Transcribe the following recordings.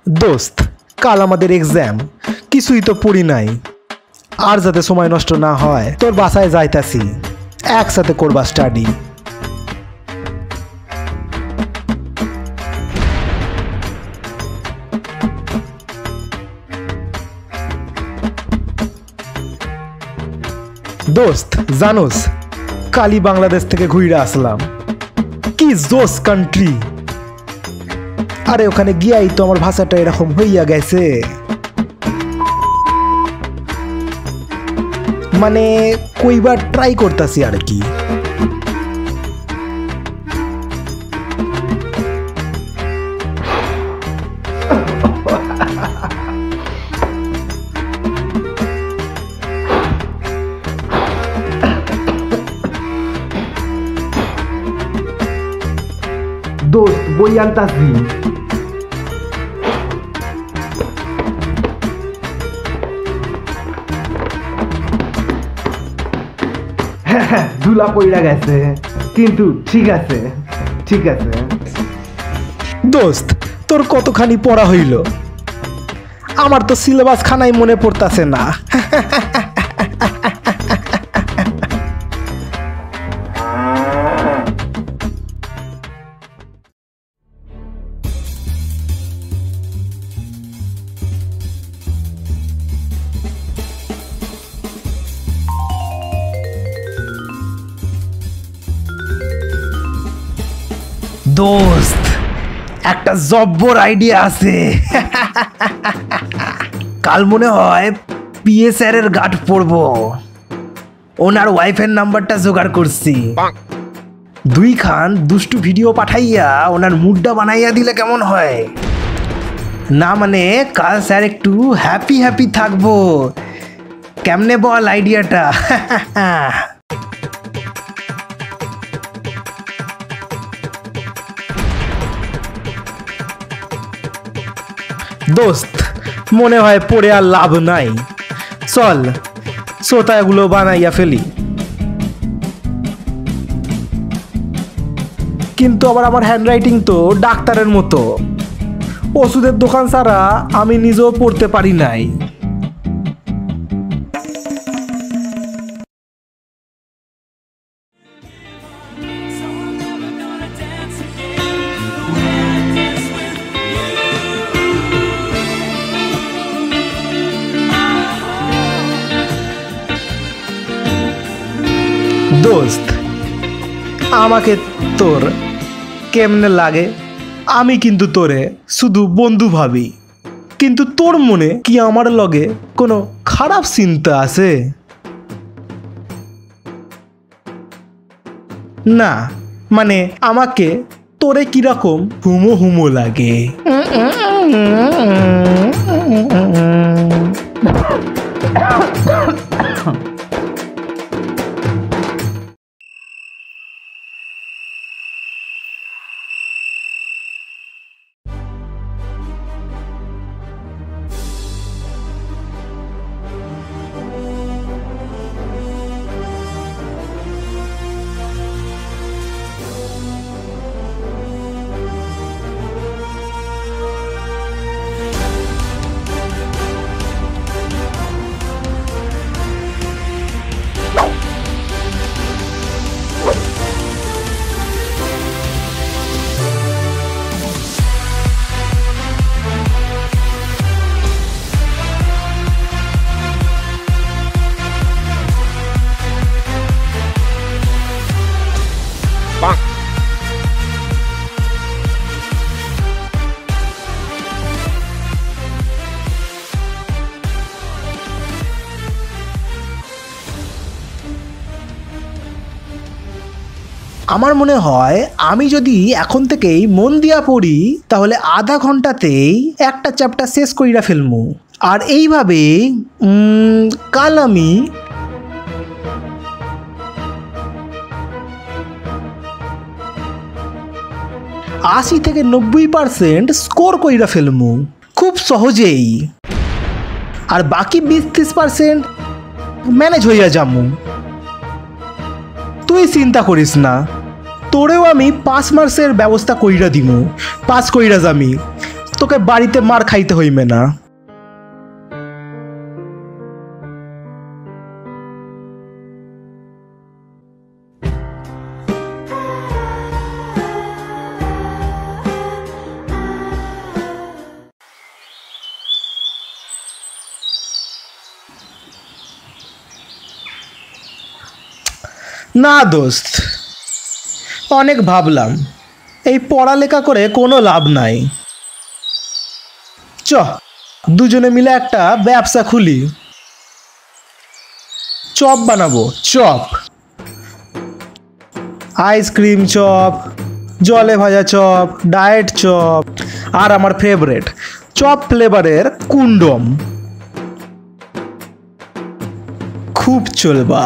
দোস্ত, কাল আমাদের এক্সাম, কিছুই তো পড়ি নাই। আর যাতে সময় নষ্ট না হয় তোর বাসায় যাইতাছি, একসাথে করবা স্টাডি। দোস্ত জানোস, কালি বাংলাদেশ থেকে ঘুরে আসলাম। কি জোস কান্ট্রি! আরে ওখানে গিয়াই তো আমার ভাষাটা এরকম হইয়া গেছে, মানে কইবার ট্রাই করতেছি আর কি। দোস্ত বই আনতাছি। ধুলা পইড়া গেছে, কিন্তু ঠিক আছে ঠিক আছে। দোস্ত তোর কতখানি পড়া হইল? আমার তো সিলেবাস খানাই মনে পড়তাছে না। দোস্ত একটা জব্বর আইডিয়া আছে। কাল মনে হয় পিএ স্যারের গাট পড়বো। ওনার ওয়াইফের নাম্বারটা জোগাড় করছি। দুইখান দুষ্টু ভিডিও পাঠাইয়া ওনার মুডটা বানাইয়া দিলে কেমন হয়? না মানে কাল স্যার একটু হ্যাপি হ্যাপি থাকবো। কেমনে বল আইডিয়াটা? দোস্ত মনে হয় পড়ে আর লাভ নাই, চল শ্রোতাগুলো বানাইয়া ফেলি। কিন্তু আবার আমার হ্যান্ডরাইটিং তো ডাক্তারের মতো, ওষুধের দোকান ছাড়া আমি নিজেও পড়তে পারি নাই। দোস্ত আমাকে তোর কেমনে লাগে? আমি কিন্তু তোরে শুধু বন্ধু ভাবি, কিন্তু তোর মনে কি আমার লগে কোনো খারাপ চিন্তা আছে? না মানে আমাকে তোরে কিরকম হুমো হুমো লাগে। আমার মনে হয় আমি যদি এখন থেকেই মন দিয়া পড়ি তাহলে আধা ঘন্টাতেই একটা চ্যাপ্টার শেষ কইরা ফেলমু। আর এইভাবে কাল আমি আশি থেকে 90% স্কোর কইরা ফেলমু খুব সহজেই। আর বাকি 20-30% ম্যানেজ হইয়া যামু। তুই চিন্তা করিস না, তোরেও আমি 5 মার্কসের ব্যবস্থা কইরা দিমু, পাস কইরা যামি। তোকে বাড়িতে মার খাইতে হইবে না। না দোস্ত, অনেক ভাবলাম, এই পড়ালেখা করে কোনো লাভ নাই। চ দুজনে মিলে একটা ব্যবসা খুলি, চপ বানাবো। চপ, আইসক্রিম চপ, জলে ভাজা চপ, ডায়েট চপ, আর আমার ফেভারিট চপ ফ্লেভারের কুন্ডম। খুব চলবা।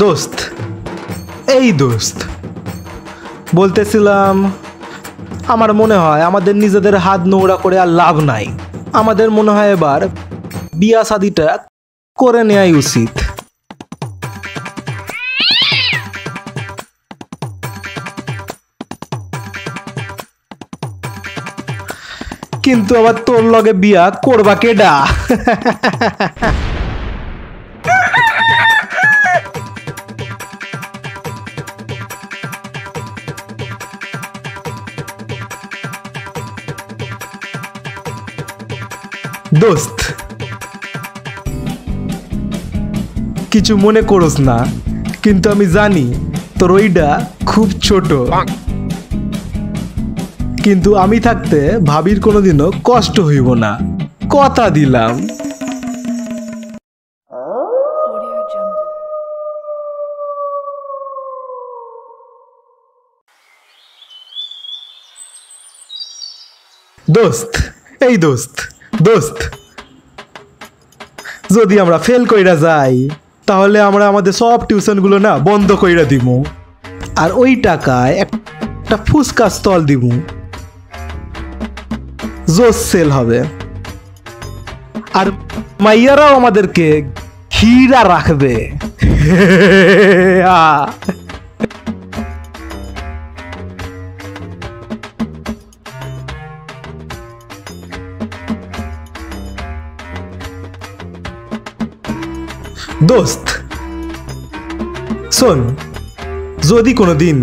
দোস্ত, এই দোস্ত বলতেছিলাম, আমার মনে হয় আমাদের নিজেদের হাত নোংরা করে আর লাভ নাই। আমাদের মনে হয় এবার বিয়া শাদিটা করে নেওয়াই উচিত। কিন্তু আবার তোর লগে বিয়া করবা কেডা? দোস্ত কিছু মনে করোস না, কিন্তু আমি জানি তোর ওইটা খুব ছোট, কিন্তু আমি থাকতে ভাবির কোনোদিনও কষ্ট হইব না, কথা দিলাম। দোস্ত, এই দোস্ত দোস্ত যদি আমরা ফেল কইরা যাই তাহলে আমরা আমাদের সব টিউশনগুলো না বন্ধ কইরা দিব, আর ওই টাকায় একটা ফুচকা স্টল দিব, জোস সেল হবে, আর মাইয়ারাও আমাদেরকে ঘিরা রাখবে। দোস্ত শোন, যদি কোনোদিন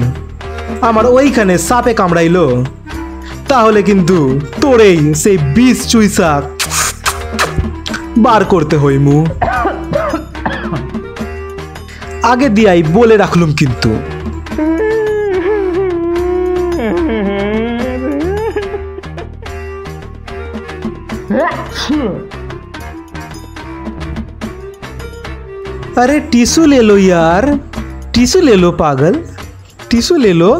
আমার ওইখানে সাপে কামড়াইলো তাহলে কিন্তু তোরেই সেই বিষ চুইসা বার করতে হইমু। আগে দিয়াই বলে রাখলুম কিন্তু। अरे टिश्यू ले लो यार, टिश्यू ले लो पागल, टिश्यू ले लो।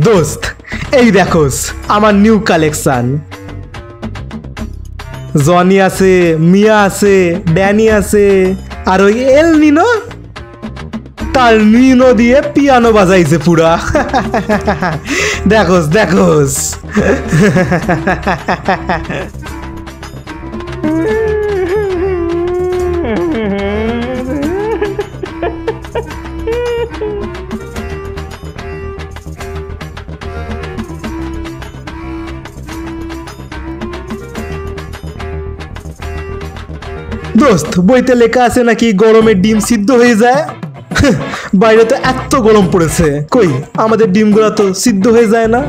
দোস্ত এই দেখোস আমার নিউ কালেকশন, জনি আছে, মিয়া আছে, ড্যানি আছে, আর ওই এল নিনো তার নিনো দিয়ে পিয়ানো বাজাইছে পুরা। দেখোস দেখোস। দোস্ত বইতে লেখা আছে নাকি গরমে ডিম সিদ্ধ হয়ে যায়, বাইরে তো এত গরম পড়েছে, কই আমাদের ডিমগুলো তো সিদ্ধ হয়ে যায় না।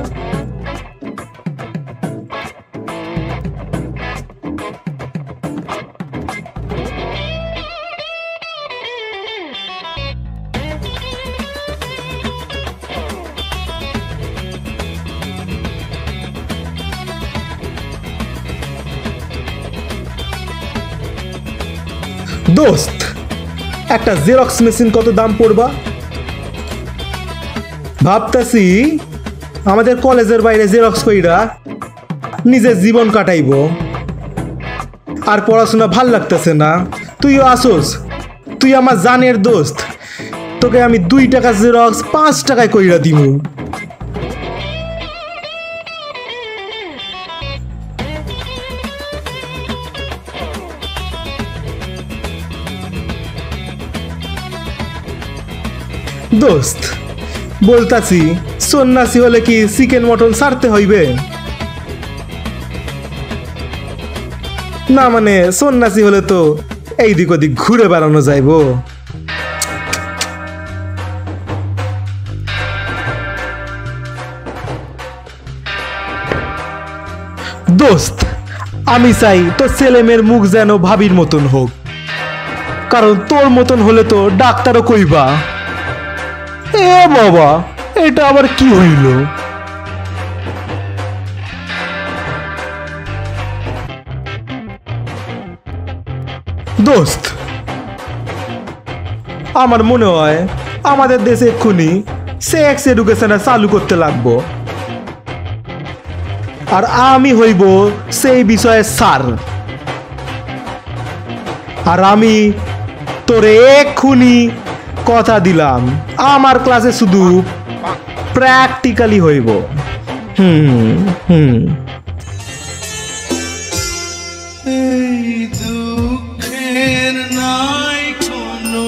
দোস্ত একটা জেরক্স মেশিন কত দাম পড়বা? ভাবতাছি আমাদের কলেজের বাইরে জেরক্স কইরা নিজের জীবন কাটাইব, আর পড়াশোনা ভাল লাগতেছে না। তুইও আসোস, তুই আমার জানের দোস্ত, তোকে আমি 2 টাকা জেরক্স 5 টাকায় কইরা দিমু। দোস্ত বলতাছি, সন্ন্যাসী হলে কি চিকেন মটন ছাড়তে হইবে? না মানে সন্ন্যাসী হলে তো এই দিক ওদিক ঘুরে বেড়ানো যাইব। দোস্ত আমি চাই তোর ছেলে মেয়ের মুখ যেন ভাবির মতন হোক, কারণ তোর মতন হলে তো ডাক্তারও কইবা এ বাবা এটা আবার কি হইল। দোস্ত আমার মনে হয় আমাদের দেশে এক্ষুনি সেক্স এডুকেশন চালু করতে লাগবো, আর আমি হইব সেই বিষয়ে স্যার। আর আমি তোরে এক্ষুনি কথা দিলাম, আমার ক্লাসে শুধু প্র্যাকটিক্যালি হইব। দুঃখের নাই কোনো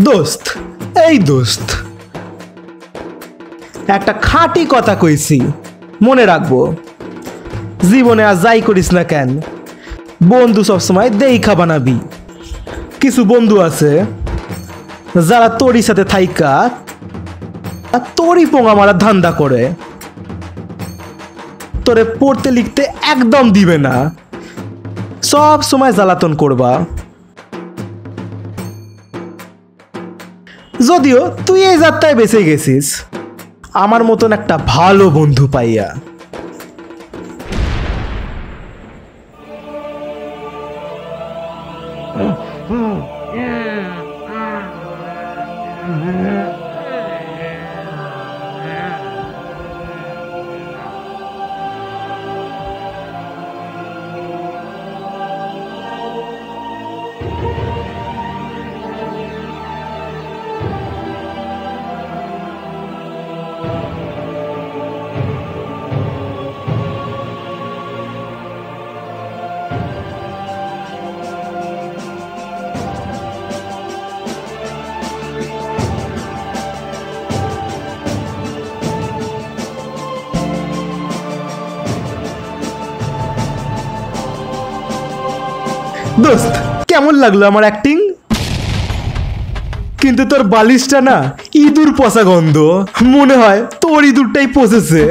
দোস্ত এই দোস্ত একটা খাঁটি কথা কইছি, মনে রাখবো। জীবনে আর যাই করিস না কেন, বন্ধু সবসময় দেখা বানাবি। কিছু বন্ধু আছে যারা তোরই সাথে থাইকা তোরই পোঙা মারা ধান্দা করে, তোরে পড়তে লিখতে একদম দিবে না, সব সময় জ্বালাতন করবা। যদিও তুই এই যাত্রায় বেঁচে গেছিস আমার মতন একটা ভালো বন্ধু পাইয়া। দোস্ত কেমন লাগলো আমার অ্যাক্টিং? কিন্তু তোর বালিশটা না ইঁদুর পচা গন্ধ, মনে হয় তোর ইঁদুরটাই পচেছে।